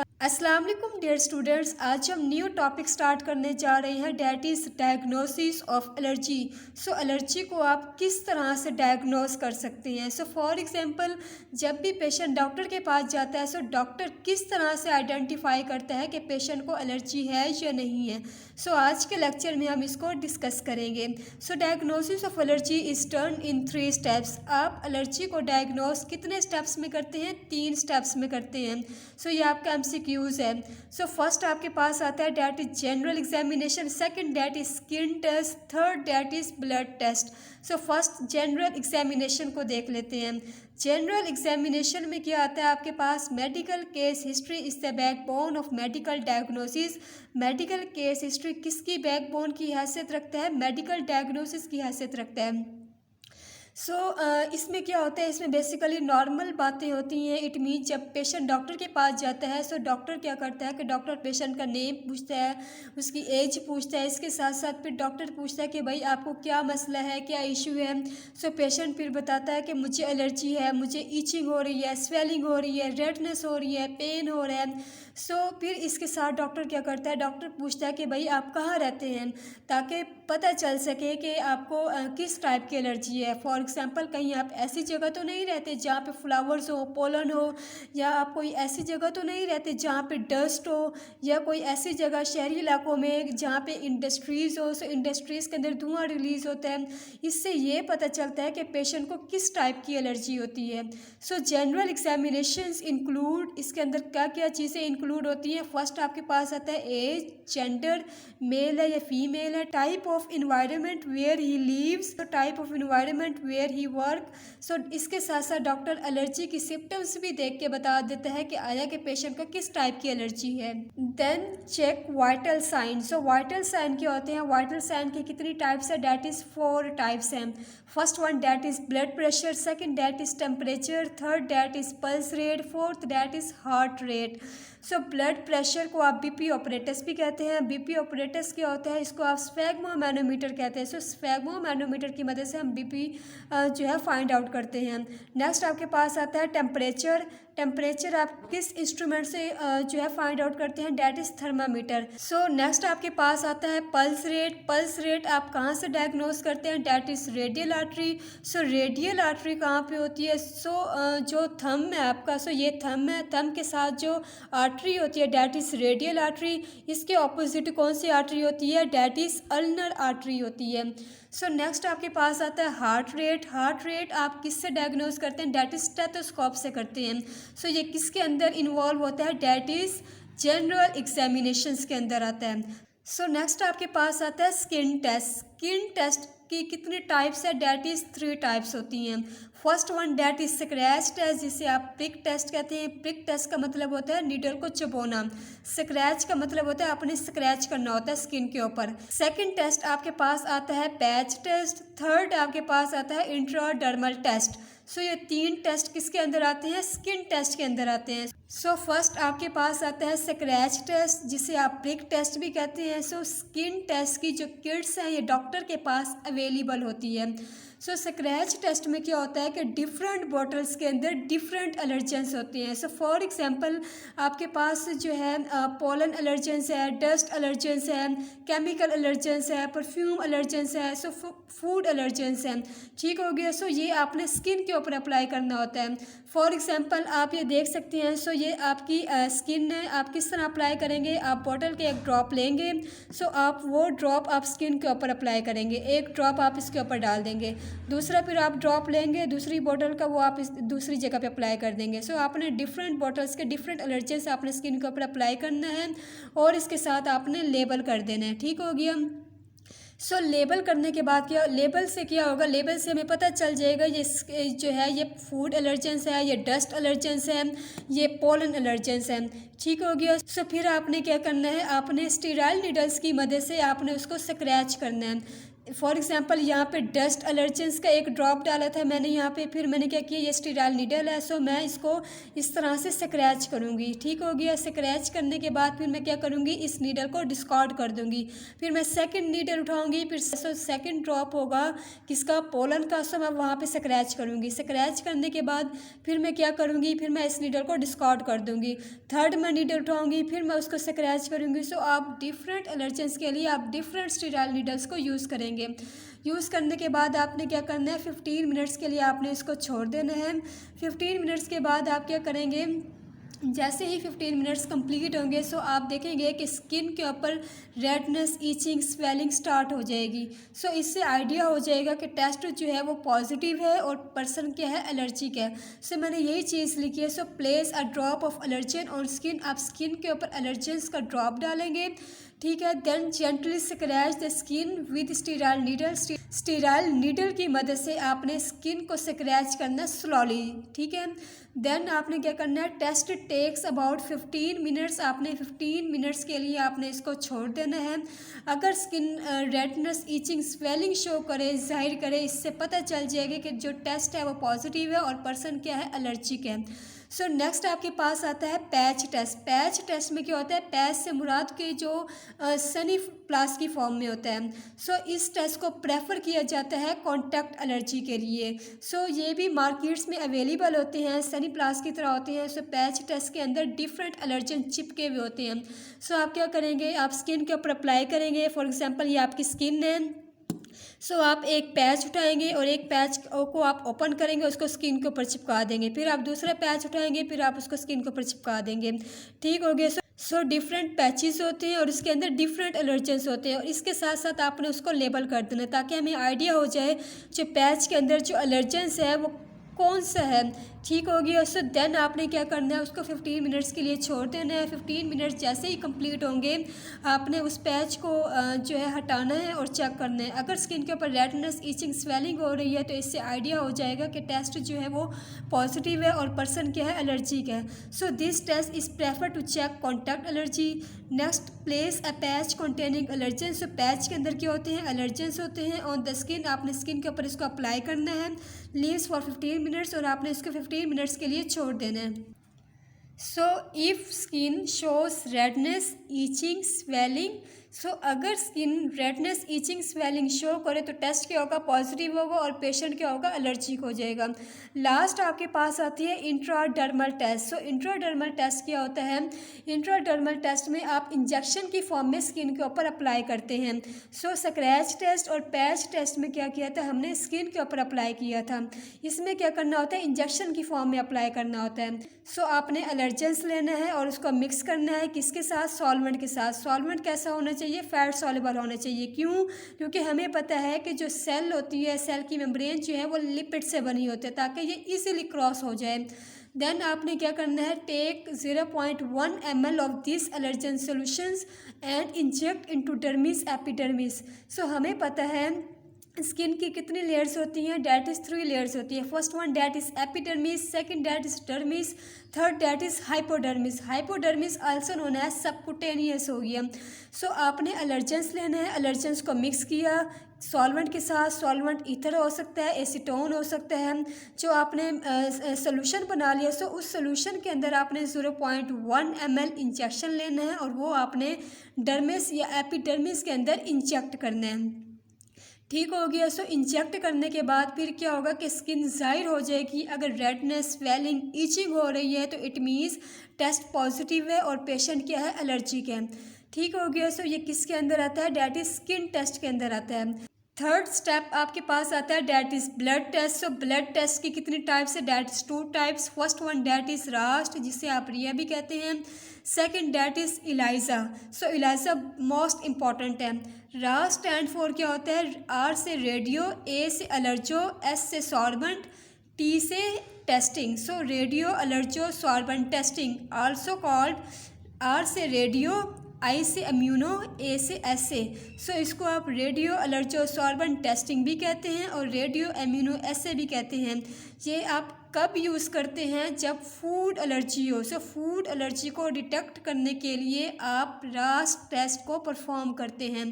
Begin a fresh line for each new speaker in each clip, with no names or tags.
अस्सलाम वालेकुम dear students. आज हम न्यू टॉपिक स्टार्ट करने जा रहे हैं, that is diagnosis of allergy. So allergy को आप किस तरह से डायग्नोस कर सकते हैं। सो फॉर एग्जांपल, जब भी पेशेंट डॉक्टर के पास जाता है, सो डॉक्टर किस तरह से आइडेंटिफाई करता है कि पेशेंट को एलर्जी है या नहीं है। सो आज के लेक्चर में हम इसको डिस्कस करेंगे। So diagnosis of allergy is done in 3 steps. आप एलर्जी को डायग्नोस कितने स्टेप्स में करते हैं? 3 स्टेप्स में करते हैं। सो ये आपका MCQs है। सो फर्स्ट आपके पास आता है that is general examination, second that is skin test, third that is blood test. So first general examination को देख लेते हैं। जनरल एग्जामिनेशन में क्या आता है आपके पास? Medical case history is the backbone of medical diagnosis. Medical case history किसकी बैकबोन की हैसियत रखता है? मेडिकल डायग्नोसिस की हैसियत रखता है। सो इसमें क्या होता है, इसमें बेसिकली नॉर्मल बातें होती हैं। इट मीन जब पेशेंट डॉक्टर के पास जाता है, सो डॉक्टर क्या करता है कि डॉक्टर पेशेंट का नेम पूछता है, उसकी एज पूछता है, इसके साथ साथ फिर डॉक्टर पूछता है कि भाई आपको क्या मसला है, क्या इशू है। सो पेशेंट फिर बताता है कि मुझे एलर्जी है, मुझे ईचिंग हो रही है, स्वेलिंग हो रही है, रेडनेस हो रही है, पेन हो रहा है। सो फिर इसके साथ डॉक्टर क्या करता है, डॉक्टर पूछता है कि भाई आप कहाँ रहते हैं, ताकि पता चल सके कि आपको किस टाइप की एलर्जी है। फॉर एग्जांपल, कहीं आप ऐसी जगह तो नहीं रहते जहाँ पे फ्लावर्स हो, पोलन हो, या आप कोई ऐसी जगह तो नहीं रहते जहाँ पे डस्ट हो, या कोई ऐसी जगह शहरी इलाकों में जहाँ पे इंडस्ट्रीज़ हो। सो इंडस्ट्रीज़ के अंदर धुआं रिलीज़ होता है। इससे ये पता चलता है कि पेशेंट को किस टाइप की एलर्जी होती है। सो जनरल एग्जामिनेशंस इंक्लूड, इसके अंदर क्या क्या चीज़ें इंक्लूड होती हैं। फर्स्ट आपके पास आता है एज, जेंडर, मेल है या फीमेल है, type of environment where he lives, तो type of environment where he work. So इसके साथ साथ डॉक्टर एलर्जी की सिम्टम्स भी देख के बता देता है कि आया कि पेशेंट का किस टाइप की एलर्जी है। Then check vital sign. So vital sign क्या होते हैं? वाइटल साइन की कितनी टाइप्स है? डैट इज़ 4 टाइप्स हैं। First one that is blood pressure, second that is temperature, third that is pulse rate, fourth that is heart rate. So blood pressure को आप BP apparatus भी कहते हैं। BP apparatus क्या होता है? इसको आप स्फेग्मो मैनोमीटर कहते हैं। सो स्फेग्मो मैनोमीटर की मदद से हम बीपी जो है फाइंड आउट करते हैं। नेक्स्ट आपके पास आता है टेम्परेचर। टेम्परेचर आप किस इंस्ट्रूमेंट से जो है फाइंड आउट करते हैं? That is thermometer. So next आपके पास आता है पल्स रेट। पल्स रेट आप कहाँ से डायग्नोस करते हैं? That is radial artery. So radial artery कहाँ पे होती है? सो जो थंब है आपका, सो ये थंब है, थंब के साथ जो आर्टरी होती है डैट इज़ रेडियल आर्टरी। इसके ऑपोजिट कौन सी आर्टरी होती है? डैट इज़ अल्नर आर्टरी होती है। सो नेक्स्ट आपके पास आता है हार्ट रेट। हार्ट रेट आप किससे डायग्नोस करते हैं? डैट इज़ स्टेथोस्कोप से करते हैं। सो ये किसके अंदर इन्वॉल्व होता है? डैट इज़ जनरल एग्जामिनेशंस के अंदर आता है। सो नेक्स्ट आपके पास आता है स्किन टेस्ट। स्किन टेस्ट की कितने टाइप्स है? डैट इज़ 3 टाइप्स होती हैं। First one that is scratch test, जिसे आप प्रिक टेस्ट कहते हैं। प्रिक टेस्ट का मतलब होता है नीडल को चबोना। स्क्रैच का मतलब होता है अपने स्क्रैच करना होता है स्किन के ऊपर। सेकंड टेस्ट आपके पास आता है पैच टेस्ट। थर्ड आपके पास आता है इंट्राडर्मल टेस्ट। सो ये 3 टेस्ट किसके अंदर आते हैं? स्किन टेस्ट के अंदर आते हैं। सो फर्स्ट आपके पास आता है स्क्रैच टेस्ट, जिसे आप प्रिक टेस्ट भी कहते हैं। सो स्किन टेस्ट की जो किट्स हैं ये डॉक्टर के पास अवेलेबल होती है। सो स्क्रैच टेस्ट में क्या होता है कि डिफरेंट बॉटल्स के अंदर डिफरेंट एलर्जेंस होते हैं। सो फॉर एग्जांपल, आपके पास जो है पोलन एलर्जेंस है, डस्ट एलर्जेंस है, केमिकल एलर्जेंस है, परफ्यूम एलर्जेंस है, सो फूड एलर्जेंस है। ठीक हो गया। सो ये आपने स्किन के ऊपर अप्लाई करना होता है। फॉर एग्जांपल आप ये देख सकते हैं। सो ये आपकी स्किन है, आप किस तरह अप्लाई करेंगे? आप बॉटल के एक ड्रॉप लेंगे। सो आप वो ड्रॉप आप स्किन के ऊपर अप्लाई करेंगे, एक ड्रॉप आप इसके ऊपर डाल देंगे। दूसरा फिर आप ड्रॉप लेंगे दूसरी बॉटल का, वो आप इस दूसरी जगह पे अप्लाई कर देंगे। सो आपने डिफरेंट बॉटल्स के डिफरेंट एलर्जेंस आपने स्किन के ऊपर अप्लाई करना है, और इसके साथ आपने लेबल कर देना है। ठीक हो गया। सो लेबल करने के बाद क्या, लेबल से क्या होगा? लेबल से हमें पता चल जाएगा ये जो है ये फूड एलर्जेंस है, ये डस्ट एलर्जेंस है, ये पोलन एलर्जेंस है। ठीक हो गया। सो फिर आपने क्या करना है? आपने स्टीराइल नीडल्स की मदद से आपने उसको स्क्रैच करना है। फॉर एग्जांपल यहाँ पे डस्ट एलर्जेंस का एक ड्रॉप डाला था मैंने यहाँ पे, फिर मैंने क्या किया, ये स्टीराइल नीडल है, सो मैं इसको इस तरह से स्क्रैच करूँगी। ठीक हो गया। स्क्रैच करने के बाद फिर मैं क्या करूँगी, इस नीडल को डिस्कार्ड कर दूँगी। फिर मैं सेकंड नीडल उठाऊँगी, फिर सेकंड ड्रॉप होगा किसका, पोलन का, सो मैं वहाँ पे स्क्रैच करूँगी। स्क्रैच करने के बाद फिर मैं क्या करूँगी, फिर मैं इस नीडल को डिस्कार्ड कर दूँगी। थर्ड मैं नीडल उठाऊँगी, फिर मैं उसको स्क्रैच करूँगी। सो आप डिफरेंट एलर्जेंस के लिए आप डिफरेंट स्टीराइल नीडल्स को यूज़ करेंगे। यूज़ करने के बाद आपने क्या करना है, 15 मिनट्स के लिए आपने इसको छोड़ देना है। 15 मिनट्स के बाद आप क्या करेंगे, जैसे ही 15 मिनट्स कंप्लीट होंगे, सो आप देखेंगे कि स्किन के ऊपर रेडनेस, ईचिंग, स्वेलिंग स्टार्ट हो जाएगी। सो इससे आइडिया हो जाएगा कि टेस्ट जो है वो पॉजिटिव है और पर्सन क्या है, एलर्जिक है। सो मैंने यही चीज़ लिखी है। So place a drop of allergen on skin, आप स्किन के ऊपर एलर्जेंस का ड्रॉप डालेंगे। ठीक है। Then gently scratch the skin with sterile needle, sterile needle की मदद से आपने स्किन को स्क्रैच करना स्लोली। ठीक है। देन आपने क्या करना है, टेस्ट टेक्स अबाउट 15 मिनट्स, आपने 15 मिनट्स के लिए आपने इसको छोड़ देना है। अगर skin redness, itching, swelling show करे, जाहिर करे, इससे पता चल जाएगा कि जो टेस्ट है वो पॉजिटिव है और पर्सन क्या है, एलर्जिक है। सो नेक्स्ट आपके पास आता है पैच टेस्ट। पैच टेस्ट में क्या होता है, पैच से मुराद के जो सनी प्लास की फॉर्म में होता है। सो इस टेस्ट को प्रेफर किया जाता है कॉन्टैक्ट एलर्जी के लिए। सो ये भी मार्केट्स में अवेलेबल होते हैं, सनी प्लास की तरह होते हैं। सो पैच टेस्ट के अंदर डिफरेंट एलर्जन चिपके हुए होते हैं। सो आप क्या करेंगे, आप स्किन के ऊपर अप्लाई करेंगे। फॉर एग्जांपल ये आपकी स्किन है, सो आप एक पैच उठाएंगे और एक पैच को आप ओपन करेंगे, उसको स्किन के ऊपर चिपका देंगे। फिर आप दूसरा पैच उठाएंगे, फिर आप उसको स्किन के ऊपर चिपका देंगे। ठीक हो गया। सो डिफरेंट पैचेस होते हैं और इसके अंदर डिफरेंट एलर्जेंस होते हैं, और इसके साथ साथ आपने उसको लेबल कर देना ताकि हमें आइडिया हो जाए जो पैच के अंदर जो एलर्जेंस है वो कौन सा है। ठीक हो गया। सो देन आपने क्या करना है, उसको 15 मिनट्स के लिए छोड़ देना है। 15 मिनट्स जैसे ही कंप्लीट होंगे, आपने उस पैच को जो है हटाना है और चेक करना है। अगर स्किन के ऊपर रेडनेस, ईचिंग, स्वेलिंग हो रही है तो इससे आइडिया हो जाएगा कि टेस्ट जो है वो पॉजिटिव है और पर्सन क्या है, एलर्जिक है। So this test is prefer to check contact allergy. Next, place a patch containing allergens. So patch के अंदर क्या होते हैं, एलर्जेंस होते हैं। ऑन द स्किन, आपने स्किन के ऊपर इसको अप्लाई करना है। लीव्स फॉर 15 मिनट्स, और आपने इसको 15 मिनट्स के लिए छोड़ देना है। So if skin shows redness, itching, swelling, so अगर skin redness, itching, swelling show करे तो टेस्ट क्या होगा, पॉजिटिव होगा और पेशेंट क्या होगा, एलर्जिक हो जाएगा। लास्ट आपके पास आती है इंट्राडर्मल टेस्ट। सो इंट्राडर्मल टेस्ट क्या होता है, इंट्राडर्मल टेस्ट में आप इंजेक्शन की फॉर्म में स्किन के ऊपर अप्लाई करते हैं। सो स्क्रैच टेस्ट और पैच टेस्ट में क्या किया था, हमने स्किन के ऊपर अप्लाई किया था। इसमें क्या करना होता है, इंजेक्शन की फॉर्म में अप्लाई करना होता है। सो आपने एलर्जेंस लेना है और उसको मिक्स करना है किसके साथ, सॉल्वेंट के साथ। सॉल्वेंट कैसा होना चाहिए, फैट सॉल्युबल होना चाहिए। क्यों, क्योंकि हमें पता है कि जो सेल होती है, सेल की मेम्ब्रेन जो है वो लिपिड से बनी होती है ताकि ये इजीली क्रॉस हो जाए। देन आपने क्या करना है, take 0.1 ml of this allergen solutions and inject into dermis, epidermis. So हमें पता है स्किन की कितनी लेयर्स होती हैं, डैट इज़ 3 लेयर्स होती है। First one that is epidermis, second that is dermis, third that is hypodermis. Hypodermis also known as subcutaneous हो गया। सो आपने एलर्जेंस लेना है, एलर्जेंस को मिक्स किया सॉल्वेंट के साथ। सॉल्वेंट ईथर हो सकता है, एसीटोन हो सकता है। जो आपने सोल्यूशन बना लिया, सो उस सोल्यूशन के अंदर आपने 0.1 ml इंजेक्शन लेना है और वो आपने डर्मिस या एपिडर्मिस के अंदर इंजेक्ट करना है। ठीक हो गया। सो इंजेक्ट करने के बाद फिर क्या होगा कि स्किन जाहिर हो जाएगी। अगर रेडनेस, स्वेलिंग, ईचिंग हो रही है तो इट मीन्स टेस्ट पॉजिटिव है और पेशेंट क्या है, एलर्जिक है। ठीक हो गया। सो ये किसके अंदर आता है, डैट इज स्किन टेस्ट के अंदर आता है। थर्ड स्टेप आपके पास आता है that is blood test. So blood test की कितनी टाइप्स है, that is 2 types. First one that is RAST, जिसे आप रिया भी कहते हैं। Second that is ELISA. So ELISA most important है। रास्ट स्टैंड फॉर क्या होता है, आर से रेडियो, ए से अलर्जो, एस से सॉर्बेंट, टी से testing. So radio allergo sorbent testing, also called R से रेडियो, आई से इम्यूनो, ए से एसे। सो इसको आप रेडियो अलर्जो सॉर्बेंट टेस्टिंग भी कहते हैं और रेडियो इम्यूनो एसे भी कहते हैं। ये आप कब यूज़ करते हैं? जब फूड एलर्जी हो। सो फूड एलर्जी को डिटेक्ट करने के लिए आप रास टेस्ट को परफॉर्म करते हैं।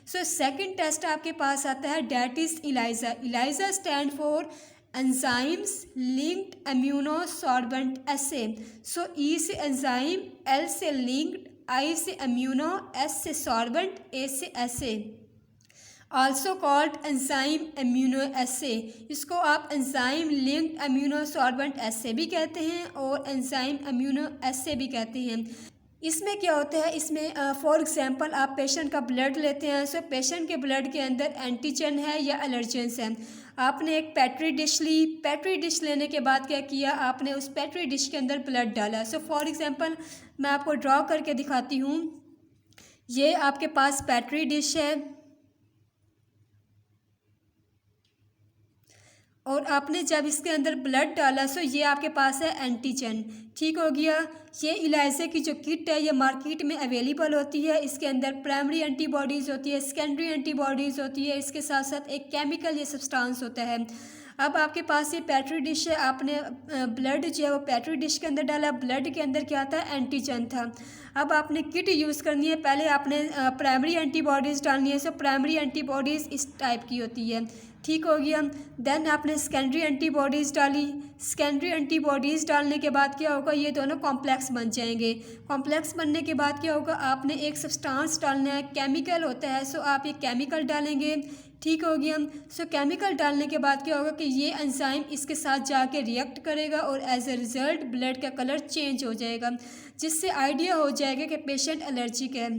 सो सेकंड टेस्ट आपके पास आता है, that is ELISA. ELISA stand for enzymes linked immunosorbent assay. So E से एंजाइम, एल से लिंक्ड, आई से इम्यूनो, एस से सॉर्बेंट, ए से assay. Also called enzyme immuno assay. इसको आप एंजाइम लिंक्ड इम्यूनोसॉर्बेंट एसे भी कहते हैं और एंजाइम इम्यूनो एसे भी कहते हैं। इसमें क्या होता है, इसमें फॉर एग्जांपल आप पेशेंट का ब्लड लेते हैं। सो पेशेंट के ब्लड के अंदर एंटीजन है या एलर्जेंस है। आपने एक पेट्री डिश ली, पेट्री डिश लेने के बाद क्या किया, आपने उस पेट्री डिश के अंदर ब्लड डाला। सो फॉर एग्जांपल मैं आपको ड्रॉ करके दिखाती हूँ। ये आपके पास पेट्री डिश है और आपने जब इसके अंदर ब्लड डाला, सो ये आपके पास है एंटीजन। ठीक हो गया। ये इलाइजा की जो किट है ये मार्केट में अवेलेबल होती है। इसके अंदर प्राइमरी एंटीबॉडीज़ होती है, सेकेंडरी एंटीबॉडीज़ होती है, इसके साथ साथ एक केमिकल ये सब्सटेंस होता है। अब आपके पास ये पेट्री डिश है, आपने ब्लड जो है वो पेट्री डिश के अंदर डाला। ब्लड के अंदर क्या था, एंटीजन था। अब आपने किट यूज़ करनी है। पहले आपने प्राइमरी एंटीबॉडीज़ डालनी है। सो प्राइमरी एंटीबॉडीज़ इस टाइप की होती है। ठीक हो गया। देन आपने सेकेंडरी एंटीबॉडीज़ डाली। सेकेंडरी एंटीबॉडीज़ डालने के बाद क्या होगा, ये दोनों कॉम्प्लेक्स बन जाएंगे। कॉम्प्लेक्स बनने के बाद क्या होगा, आपने एक सब्सटेंस डालना है, केमिकल होता है। सो आप ये केमिकल डालेंगे। ठीक हो गया। सो केमिकल डालने के बाद क्या होगा कि ये एंजाइम इसके साथ जाके रिएक्ट करेगा और एज ए रिज़ल्ट ब्लड का कलर चेंज हो जाएगा, जिससे आइडिया हो जाएगा कि पेशेंट एलर्जिक है।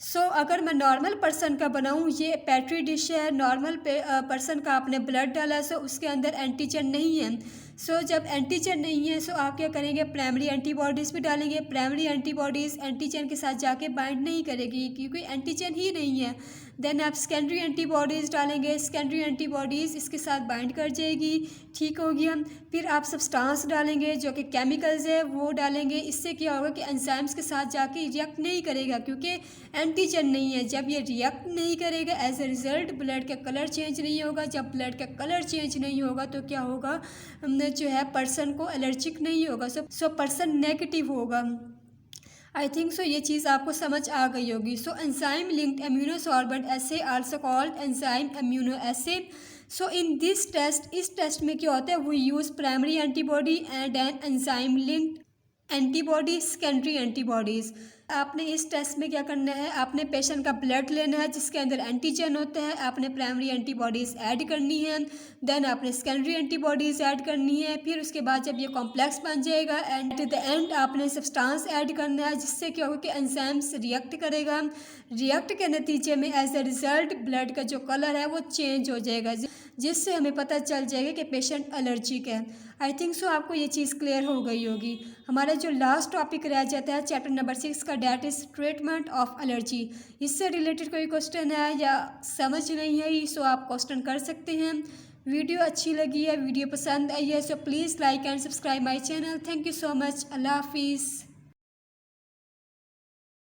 सो अगर मैं नॉर्मल पर्सन का बनाऊँ, ये पेट्री डिश है, नॉर्मल पर्सन का आपने ब्लड डाला, सो उसके अंदर एंटीजन नहीं है। सो जब एंटीजन नहीं है, सो आप क्या करेंगे, प्राइमरी एंटीबॉडीज़ भी डालेंगे। प्राइमरी एंटीबॉडीज़ एंटीजन के साथ जाके बाइंड नहीं करेगी क्योंकि एंटीजन ही नहीं है। देन आप सेकेंडरी एंटीबॉडीज़ डालेंगे। सेकेंडरी एंटीबॉडीज़ इसके साथ बाइंड कर जाएगी। ठीक हो गया। फिर आप सब्सटेंस डालेंगे जो कि केमिकल्स है वो डालेंगे। इससे क्या होगा कि एंजाइम्स के साथ जाके रिएक्ट नहीं करेगा क्योंकि एंटीजन नहीं है। जब ये रिएक्ट नहीं करेगा, एज ए रिज़ल्ट ब्लड का कलर चेंज नहीं होगा। जब ब्लड का कलर चेंज नहीं होगा तो क्या होगा, जो है पर्सन को एलर्जिक नहीं होगा। सो पर्सन नेगेटिव होगा। आई थिंक सो ये चीज़ आपको समझ आ गई होगी। So enzyme linked immunosorbent assay also called enzyme immuno assay. So in this test, इस टेस्ट में क्या होता है, we use primary antibody and an enzyme linked antibody, secondary antibodies. आपने इस टेस्ट में क्या करना है, आपने पेशेंट का ब्लड लेना है जिसके अंदर एंटीजन होता है। आपने प्राइमरी एंटीबॉडीज़ ऐड करनी है। देन आपने सेकेंडरी एंटीबॉडीज़ ऐड करनी है। फिर उसके बाद जब ये कॉम्प्लेक्स बन जाएगा एंड एट द एंड आपने सब्सटेंस ऐड करना है, जिससे क्या होगा कि एंजाइम्स रिएक्ट करेगा। रिएक्ट के नतीजे में एज ए रिज़ल्ट ब्लड का जो कलर है वो चेंज हो जाएगा, जिससे हमें पता चल जाएगा कि पेशेंट एलर्जिक है। आई थिंक सो आपको ये चीज़ क्लियर हो गई होगी। हमारा जो लास्ट टॉपिक रह जाता है चैप्टर नंबर 6 का, that is treatment of allergy. इससे रिलेटेड कोई क्वेश्चन है या समझ नहीं है, सो आप क्वेश्चन कर सकते हैं। वीडियो अच्छी लगी है, वीडियो पसंद आई है, so please like and subscribe my channel. Thank you so much. अल्लाह हाफिज़।